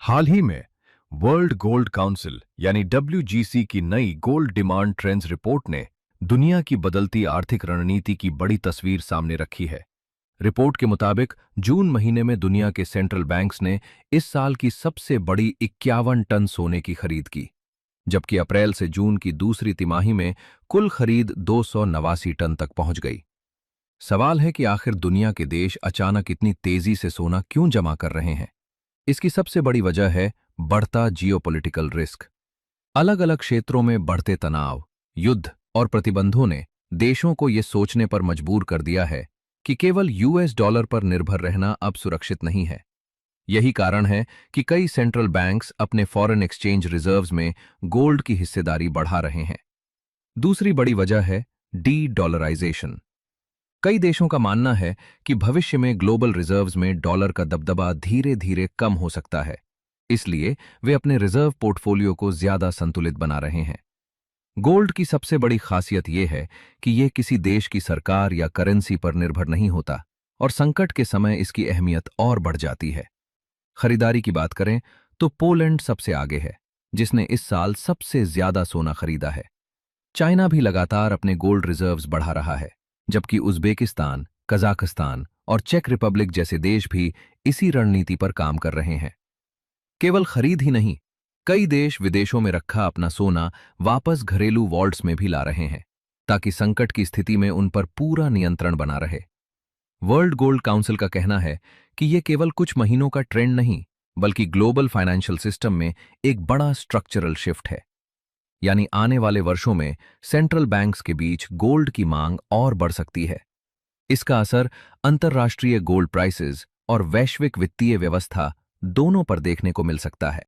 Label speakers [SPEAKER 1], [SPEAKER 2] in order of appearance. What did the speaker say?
[SPEAKER 1] हाल ही में world gold council यानी WGC की नई गोल्ड डिमांड ट्रेंड्स रिपोर्ट ने दुनिया की बदलती आर्थिक रणनीति की बड़ी तस्वीर सामने रखी है। रिपोर्ट के मुताबिक जून महीने में दुनिया के सेंट्रल बैंक्स ने इस साल की सबसे बड़ी 51 टन सोने की खरीद की, जबकि अप्रैल से जून की दूसरी तिमाही में कुल खरीद 289 टन तक पहुंच गई। सवाल है कि आखिर दुनिया के देश अचानक इतनी तेजी से सोना क्यों जमा कर रहे हैं। इसकी सबसे बड़ी वजह है बढ़ता जियोपॉलिटिकल रिस्क। अलग अलग क्षेत्रों में बढ़ते तनाव, युद्ध और प्रतिबंधों ने देशों को ये सोचने पर मजबूर कर दिया है कि केवल US डॉलर पर निर्भर रहना अब सुरक्षित नहीं है। यही कारण है कि कई सेंट्रल बैंक्स अपने फॉरेन एक्सचेंज रिजर्व्स में गोल्ड की हिस्सेदारी बढ़ा रहे हैं। दूसरी बड़ी वजह है डी डॉलराइजेशन। कई देशों का मानना है कि भविष्य में ग्लोबल रिजर्व्स में डॉलर का दबदबा धीरे धीरे कम हो सकता है, इसलिए वे अपने रिजर्व पोर्टफोलियो को ज्यादा संतुलित बना रहे हैं। गोल्ड की सबसे बड़ी खासियत यह है कि यह किसी देश की सरकार या करेंसी पर निर्भर नहीं होता और संकट के समय इसकी अहमियत और बढ़ जाती है। खरीदारी की बात करें तो पोलैंड सबसे आगे है, जिसने इस साल सबसे ज्यादा सोना खरीदा है। चाइना भी लगातार अपने गोल्ड रिजर्व्स बढ़ा रहा है, जबकि उज़्बेकिस्तान, कजाकिस्तान और चेक रिपब्लिक जैसे देश भी इसी रणनीति पर काम कर रहे हैं। केवल खरीद ही नहीं, कई देश विदेशों में रखा अपना सोना वापस घरेलू वॉल्ट्स में भी ला रहे हैं, ताकि संकट की स्थिति में उन पर पूरा नियंत्रण बना रहे। वर्ल्ड गोल्ड काउंसिल का कहना है कि यह केवल कुछ महीनों का ट्रेंड नहीं, बल्कि ग्लोबल फाइनेंशियल सिस्टम में एक बड़ा स्ट्रक्चरल शिफ्ट है। यानी आने वाले वर्षों में सेंट्रल बैंक्स के बीच गोल्ड की मांग और बढ़ सकती है। इसका असर अंतर्राष्ट्रीय गोल्ड प्राइसेस और वैश्विक वित्तीय व्यवस्था दोनों पर देखने को मिल सकता है।